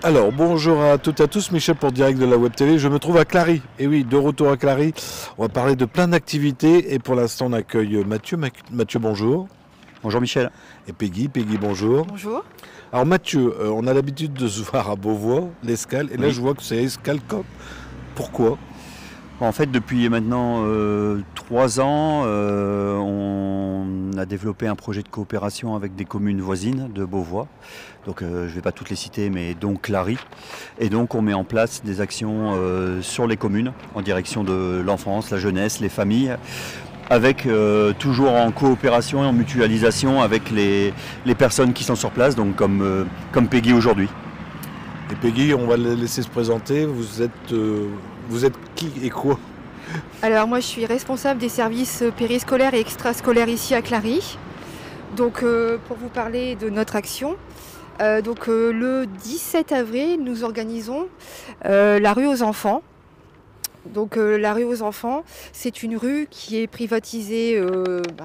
Alors, bonjour à toutes et à tous, Michel pour Direct de la Web TV. Je me trouve à Clary. Et oui, de retour à Clary. On va parler de plein d'activités. Et pour l'instant, on accueille Mathieu. Mathieu, bonjour. Bonjour Michel. Et Peggy. Peggy, bonjour. Bonjour. Alors Mathieu, on a l'habitude de se voir à Beauvois, l'Escale. Et là, Oui. je vois que c'est Escalcop. Pourquoi? En fait, depuis maintenant 3 ans, on a développé un projet de coopération avec des communes voisines de Beauvois. Donc je ne vais pas toutes les citer, mais dont Clary. Et donc on met en place des actions sur les communes en direction de l'enfance, la jeunesse, les familles, avec toujours en coopération et en mutualisation avec les personnes qui sont sur place, donc comme Peggy aujourd'hui. Et Peggy, on va la laisser se présenter. Vous êtes qui et quoi? Alors moi je suis responsable des services périscolaires et extrascolaires ici à Clary. Donc pour vous parler de notre action, le 17 avril nous organisons la rue aux enfants. Donc la rue aux enfants, c'est une rue qui est privatisée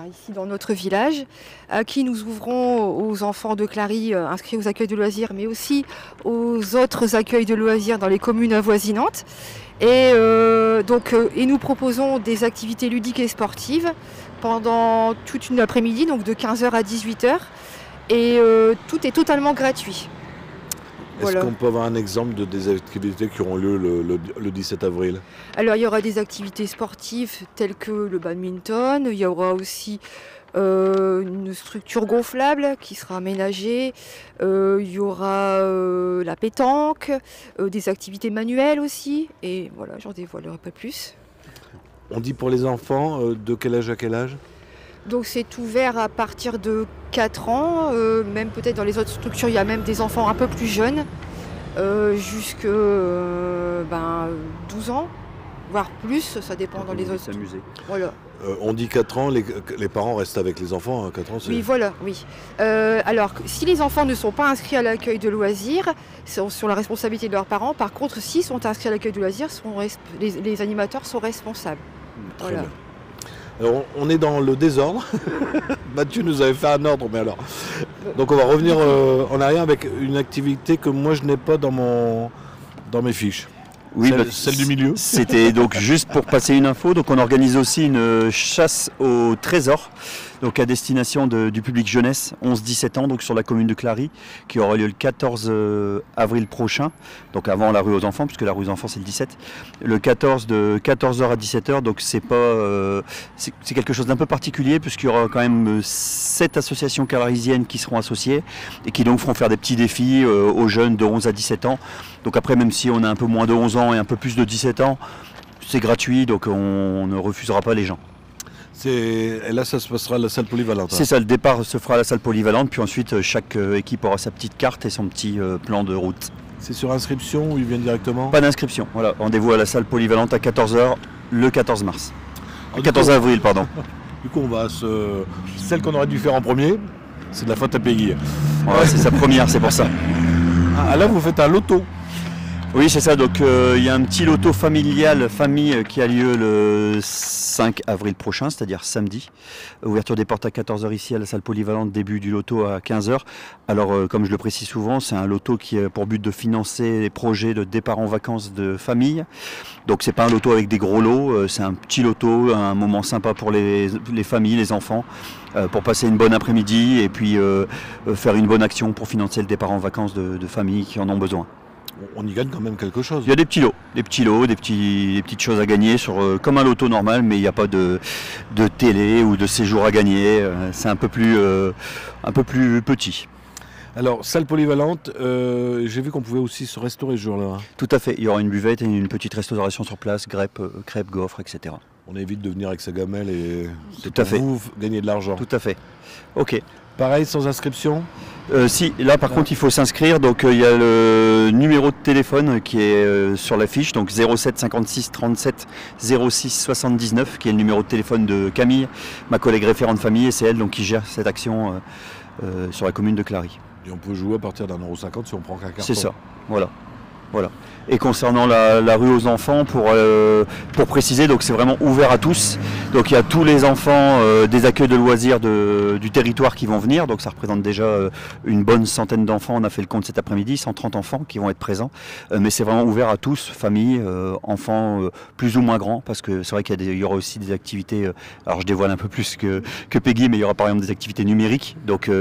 ici dans notre village, à qui nous ouvrons aux enfants de Clary inscrits aux accueils de loisirs, mais aussi aux autres accueils de loisirs dans les communes avoisinantes. Et nous proposons des activités ludiques et sportives pendant toute une après-midi, donc de 15h à 18h. Et tout est totalement gratuit. Est-ce Voilà. qu'on peut avoir un exemple de des activités qui auront lieu le 17 avril? Alors il y aura des activités sportives telles que le badminton, il y aura aussi une structure gonflable qui sera aménagée, il y aura la pétanque, des activités manuelles aussi, et voilà, j'en dévoilerai pas plus. On dit pour les enfants, de quel âge à quel âge? Donc c'est ouvert à partir de 4 ans, même peut-être dans les autres structures il y a même des enfants un peu plus jeunes, jusque 12 ans, voire plus, ça dépend dans les autres. S'amuser. Voilà. On dit 4 ans, les parents restent avec les enfants. Hein, 4 ans, c'est... Oui, voilà, oui. Alors, si les enfants ne sont pas inscrits à l'accueil de loisirs, c'est sur la responsabilité de leurs parents. Par contre, s'ils sont inscrits à l'accueil de loisirs, les animateurs sont responsables. Très Voilà. bien. Alors, on est dans le désordre. Mathieu nous avait fait un ordre, mais alors. Donc on va revenir en arrière avec une activité que moi je n'ai pas dans mes fiches. Oui, Celle du milieu. C'était donc juste pour passer une info. Donc on organise aussi une chasse au trésor, donc à destination du public jeunesse 11-17 ans, donc sur la commune de Clary, qui aura lieu le 14 avril prochain, donc avant la rue aux enfants, puisque la rue aux enfants c'est le 17. Le 14 de 14h à 17h, donc c'est quelque chose d'un peu particulier, puisqu'il y aura quand même 7 associations clarisiennes qui seront associées et qui donc feront faire des petits défis aux jeunes de 11 à 17 ans. Donc après, même si on a un peu moins de 11 ans et un peu plus de 17 ans, c'est gratuit, donc on ne refusera pas les gens. Et là, ça se passera à la salle polyvalente. C'est ça, le départ se fera à la salle polyvalente, puis ensuite chaque équipe aura sa petite carte et son petit plan de route. C'est sur inscription ou ils viennent directement? Pas d'inscription, voilà, rendez-vous à la salle polyvalente à 14h le 14 mars. Ah, 14 avril, pardon. Du coup, on va celle qu'on aurait dû faire en premier, c'est de la faute à Peggy. Voilà, c'est sa première, c'est pour ça. Ah, là, vous faites un loto. Oui, c'est ça. Donc, il y a un petit loto familial famille qui a lieu le 5 avril prochain, c'est-à-dire samedi. Ouverture des portes à 14h ici à la salle polyvalente, début du loto à 15h. Alors, comme je le précise souvent, c'est un loto qui a pour but de financer les projets de départ en vacances de famille. Donc, c'est pas un loto avec des gros lots, c'est un petit loto, un moment sympa pour les familles, les enfants, pour passer une bonne après-midi et puis faire une bonne action pour financer le départ en vacances de familles qui en ont besoin. On y gagne quand même quelque chose. Il y a des petits lots, des petites choses à gagner comme un loto normal, mais il n'y a pas de télé ou de séjour à gagner. C'est un peu plus petit. Alors, salle polyvalente, j'ai vu qu'on pouvait aussi se restaurer ce jour-là. Tout à fait. Il y aura une buvette et une petite restauration sur place, crêpes, gaufres, etc. On évite de venir avec sa gamelle et Tout à fait. vous gagner de l'argent. Tout à fait. Ok. Pareil, sans inscription? Si, là par contre il faut s'inscrire, donc il y a le numéro de téléphone qui est sur la fiche, donc 07 56 37 06 79, qui est le numéro de téléphone de Camille, ma collègue référente famille, et c'est elle donc qui gère cette action sur la commune de Clary. Et on peut jouer à partir d'1,50 € si on prend qu'un carton. C'est ça, voilà. Voilà. Et concernant la rue aux enfants, pour préciser, donc c'est vraiment ouvert à tous. Donc il y a tous les enfants des accueils de loisirs du territoire qui vont venir. Donc ça représente déjà une bonne centaine d'enfants. On a fait le compte cet après-midi, 130 enfants qui vont être présents. Mais c'est vraiment ouvert à tous, familles, enfants plus ou moins grands, parce que c'est vrai qu'il y aura aussi des activités. Alors je dévoile un peu plus que Peggy, mais il y aura par exemple des activités numériques, donc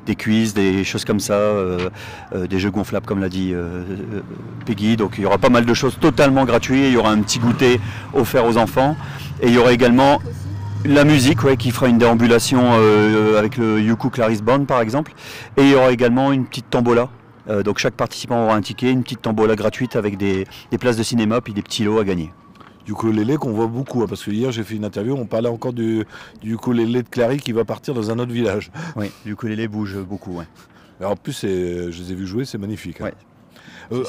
des quiz, des choses comme ça, des jeux gonflables comme l'a dit Peggy. Donc il y aura pas mal de choses totalement gratuites, il y aura un petit goûter offert aux enfants et il y aura également la musique, ouais, qui fera une déambulation avec le Youku Clarice Band par exemple, et il y aura également une petite tombola. Donc chaque participant aura un ticket, une petite tombola gratuite avec des places de cinéma puis des petits lots à gagner. Du ukulélé qu'on voit beaucoup, hein, parce que hier j'ai fait une interview, on parlait encore du ukulélé de Clary qui va partir dans un autre village. Oui, le ukulélé bouge beaucoup. Ouais. Alors, en plus, je les ai vus jouer, c'est magnifique. Hein. Ouais.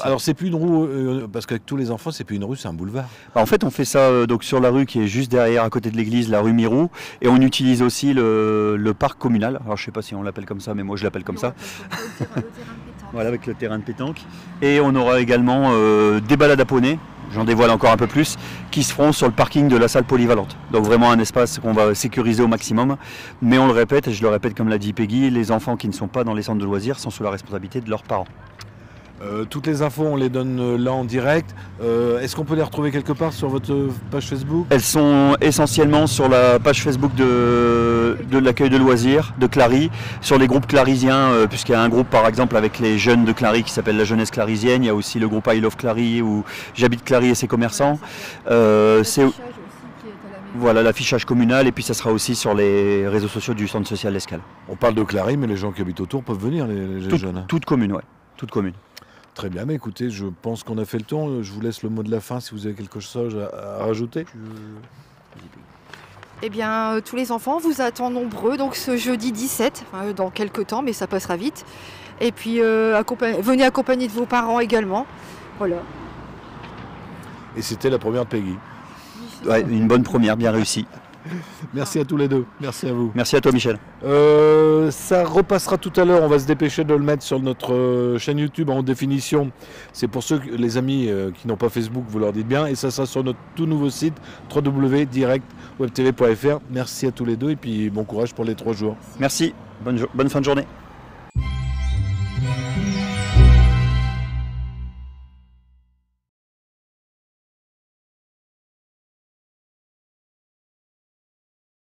Alors c'est plus une rue, parce qu'avec tous les enfants, c'est plus une rue, c'est un boulevard. En fait, on fait ça donc sur la rue qui est juste derrière, à côté de l'église, la rue Mirou, et on utilise aussi le parc communal. Alors je sais pas si on l'appelle comme ça, mais moi je l'appelle comme ça. Voilà, avec le terrain de pétanque. Et on aura également des balades à poney, j'en dévoile encore un peu plus, qui se feront sur le parking de la salle polyvalente. Donc vraiment un espace qu'on va sécuriser au maximum. Mais on le répète, et je le répète comme l'a dit Peggy, les enfants qui ne sont pas dans les centres de loisirs sont sous la responsabilité de leurs parents. Toutes les infos, on les donne là en direct. Est-ce qu'on peut les retrouver quelque part sur votre page Facebook? Elles sont essentiellement sur la page Facebook de l'accueil de loisirs de Clary, sur les groupes clarisiens, puisqu'il y a un groupe par exemple avec les jeunes de Clary qui s'appelle la jeunesse clarisienne. Il y a aussi le groupe I Love Clary où j'habite Clary et ses commerçants. Voilà, l'affichage communal, et puis ça sera aussi sur les réseaux sociaux du centre social L'Escale. On parle de Clary, mais les gens qui habitent autour peuvent venir, les jeunes. Toute commune, ouais. Toute commune. Très bien, mais écoutez, je pense qu'on a fait le tour. Je vous laisse le mot de la fin si vous avez quelque chose à rajouter. Eh bien, tous les enfants vous attendent nombreux, donc ce jeudi 17, dans quelques temps, mais ça passera vite. Et puis, venez accompagner de vos parents également. Voilà. Et c'était la première de Peggy. Ouais, une bonne première, bien réussie. Merci à tous les deux. Merci à vous. Merci à toi, Michel. Ça repassera tout à l'heure. On va se dépêcher de le mettre sur notre chaîne YouTube en définition. C'est pour ceux, les amis qui n'ont pas Facebook, vous leur dites bien. Et ça sera sur notre tout nouveau site www.directwebtv.fr. Merci à tous les deux et puis bon courage pour les 3 jours. Merci. Bonne fin de journée.